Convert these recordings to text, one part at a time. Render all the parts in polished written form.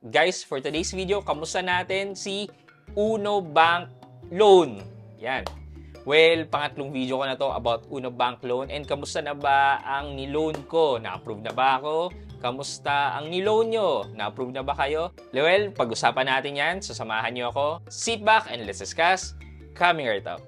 Guys, for today's video, kamusta natin si Uno Bank Loan? Yan. Well, pangatlong video ko na to about Uno Bank Loan. And kamusta na ba ang niloan ko? Na-approve na ba ako? Kamusta ang niloan nyo? Na-approve na ba kayo? Well, pag-usapan natin yan. Sasamahan nyo ako. Sit back and let's discuss. Coming right up.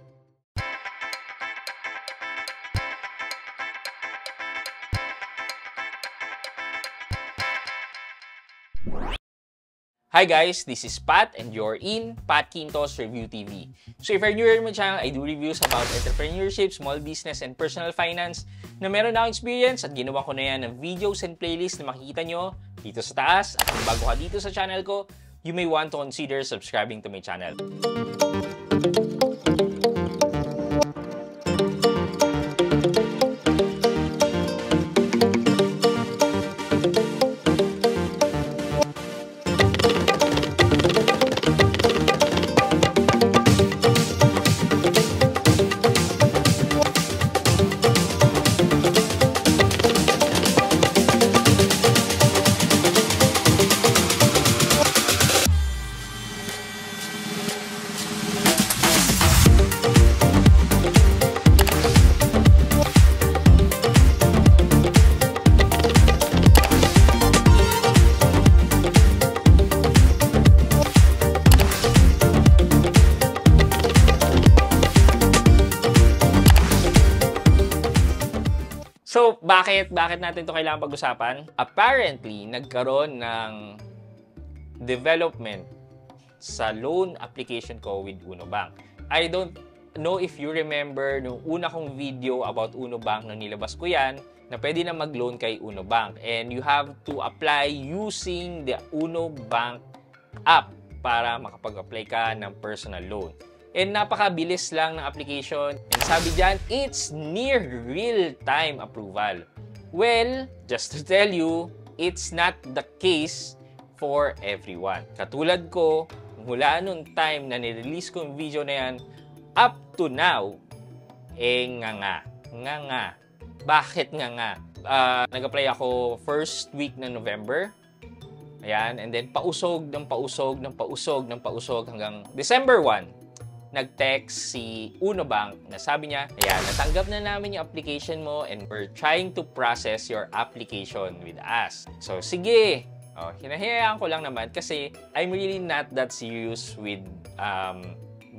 Hi guys, this is Pat and you're in Pat Quintos Review TV. So if you're new here to my channel, I do reviews about entrepreneurship, small business, and personal finance na meron na akong experience at ginawa ko na yan ng videos and playlists na makikita nyo dito sa taas. At kung bago ka dito sa channel ko, you may want to consider subscribing to my channel. So, bakit natin ito kailangan pag-usapan? Apparently, nagkaroon ng development sa loan application ko with Uno Bank. I don't know if you remember nung una kong video about Uno Bank nung nilabas ko yan, na pwede na mag-loan kay Uno Bank. And you have to apply using the Uno Bank app para makapag-apply ka ng personal loan. And napakabilis lang ng application. And sabi dyan, it's near real-time approval. Well, just to tell you, it's not the case for everyone. Katulad ko, mula nung time na nirelease ko yung video na yan, up to now, nga. Bakit nga? Nag-apply ako first week ng November. Ayan, and then pausog hanggang December 1. Nag-text si Uno Bank na sabi niya, ayan, natanggap na namin yung application mo and we're trying to process your application with us. So, sige. Hinahayaan ko lang naman kasi I'm really not that serious with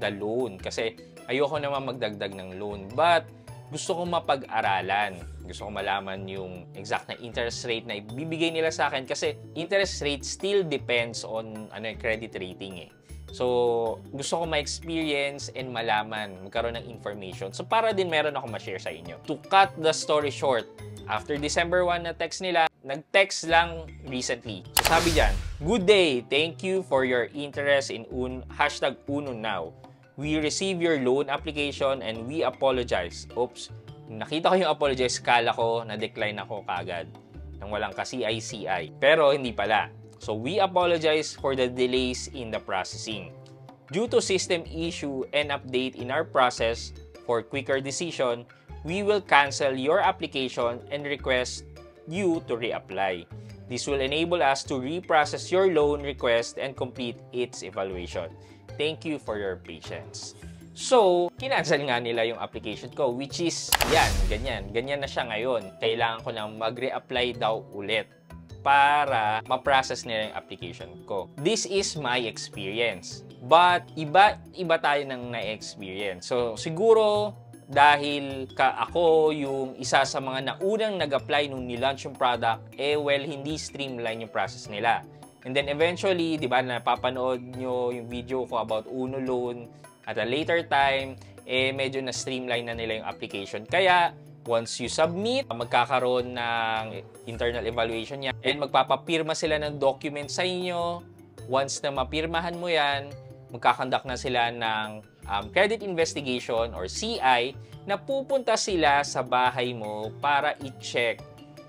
the loan. Kasi ayoko naman magdagdag ng loan. But, gusto ko mapag-aralan. Gusto ko malaman yung exact na interest rate na ibibigay nila sa akin kasi interest rate still depends on credit rating eh. So, gusto ko ma-experience and malaman, magkaroon ng information. So, para din meron ako ma-share sa inyo. To cut the story short, after December 1 na text nila, nag-text lang recently. So, sabi dyan, "Good day, thank you for your interest in #UnoNow. We receive your loan application and we apologize." Oops, nakita ko yung apologize, kala ko na-decline ako kagad nang walang ka-CI. Pero hindi pala. So, we apologize for the delays in the processing. Due to system issue and update in our process for quicker decision, we will cancel your application and request you to reapply. This will enable us to reprocess your loan request and complete its evaluation. Thank you for your patience. So, kinancel nga nila yung application ko, which is, ganyan na siya ngayon. Kailangan ko nang mag-reapply daw ulit para ma-process nila yung application ko. This is my experience. But, iba tayo ng na-experience. So, siguro, dahil ako yung isa sa mga naunang nag-apply nung nilaunch yung product, hindi streamline yung process nila. And then, eventually, di ba, napapanood nyo yung video ko about Uno Loan at a later time, medyo na-streamline na nila yung application. Kaya, once you submit, magkakaroon ng internal evaluation niya and magpapapirma sila ng document sa inyo. Once na mapirmahan mo yan, magkakandak na sila ng credit investigation or CI na pupunta sila sa bahay mo para i-check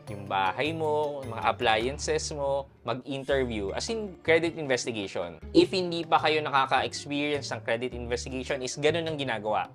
yung bahay mo, mga appliances mo, mag-interview. As in, credit investigation. If hindi pa kayo nakaka-experience ng credit investigation, is ganun ang ginagawa.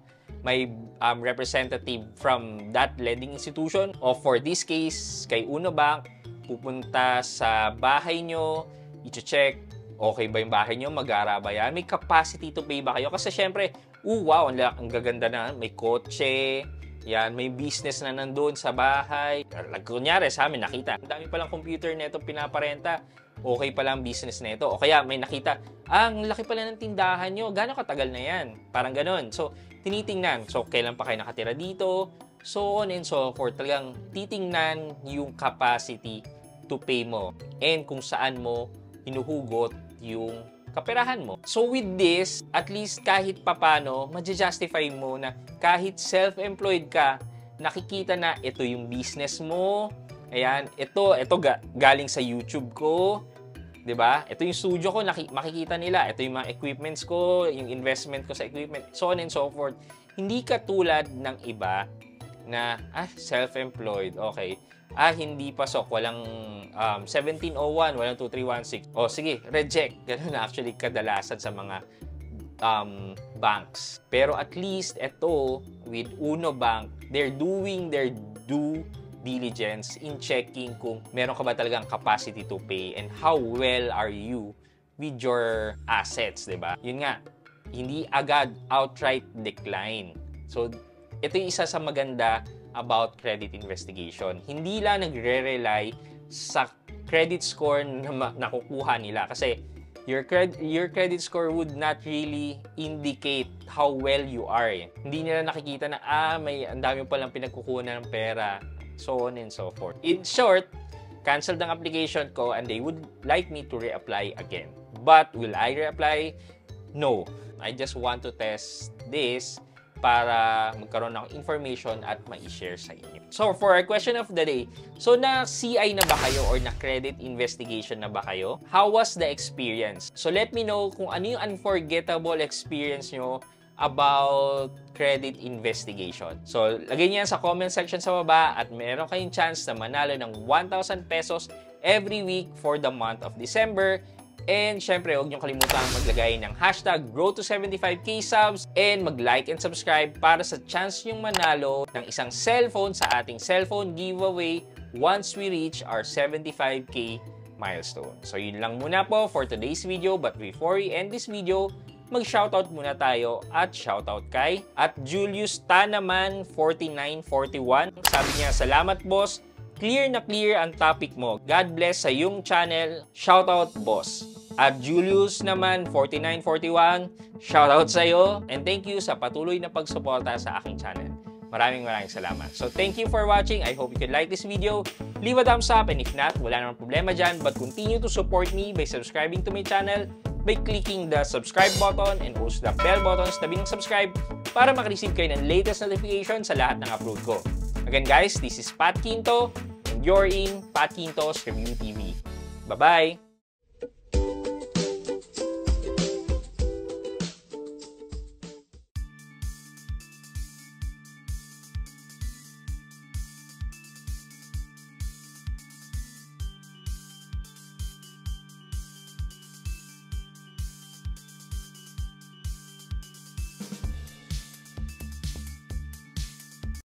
May representative from that lending institution o for this case, kay Uno Bank, pupunta sa bahay nyo, i-check, okay ba yung bahay nyo, mag-aara ba yan, may capacity to pay ba kayo? Kasi syempre, wow, ang gaganda na, may kotse, yan, may business na nandun sa bahay. Kunyari sa amin, nakita, ang dami palang computer na ito pinaparenta, okay pala ang business na ito. O kaya may nakita, ang laki pala ng tindahan nyo, gano'ng katagal na yan? Parang ganon. So, tinitingnan. So, kailan pa kayo nakatira dito? So on and so forth. Talagang titingnan yung capacity to pay mo and kung saan mo hinuhugot yung kaperahan mo. So with this, at least kahit papano, ma-justify mo na kahit self-employed ka, nakikita na ito yung business mo. Ayan, ito galing sa YouTube ko. 'Di ba? Ito yung studio ko, makikita nila. Ito yung mga equipments ko, yung investment ko sa equipment, so on and so forth. Hindi ka tulad ng iba na self-employed, okay. Hindi pasok, walang 1701, walang 2316. O sige, reject. Ganun na actually kadalasan sa mga banks. Pero at least ito with Uno Bank, they're doing their due diligence in checking kung meron ka ba talagang capacity to pay and how well are you with your assets, 'di ba? Yun nga, hindi agad outright decline. So ito yung isa sa maganda about credit investigation. Hindi lang nagre-rely sa credit score na nakukuha nila kasi your credit score would not really indicate how well you are. Hindi nila nakikita na may ang dami pa lang pinagkukuha ng pera, so on and so forth. In short, cancel ang application ko and they would like me to reapply again. But will I reapply? No. I just want to test this para magkaroon ng information at ma-share sa inyo. So, for our question of the day, so na-CI na ba kayo or na-credit investigation na ba kayo? How was the experience? So, let me know kung ano yung unforgettable experience nyo about credit investigation. So, lagay niyo yan sa comment section sa baba at meron kayong chance na manalo ng 1,000 pesos every week for the month of December. And syempre, huwag niyong kalimutan maglagay ng hashtag #GrowTo75K subs and mag-like and subscribe para sa chance niyong manalo ng isang cellphone sa ating cellphone giveaway once we reach our 75K milestone. So yun lang muna po for today's video, but before we end this video, mag-shoutout muna tayo at shoutout kay at Julius Tanaman 4941. Sabi niya, salamat boss. Clear na clear ang topic mo. God bless sa iyong channel. Shoutout, boss. At Julius naman, 4941, shoutout sa iyo. And thank you sa patuloy na pagsuporta sa aking channel. Maraming salamat. So, thank you for watching. I hope you could like this video. Leave a thumbs up. And if not, wala namang problema dyan. But continue to support me by subscribing to my channel by clicking the subscribe button and also the bell button sa tabi ng subscribe para makareceive kayo ng latest notification sa lahat ng upload ko. Again guys, this is Pat Quinto and you're in Pat Quinto's Review TV. Bye-bye!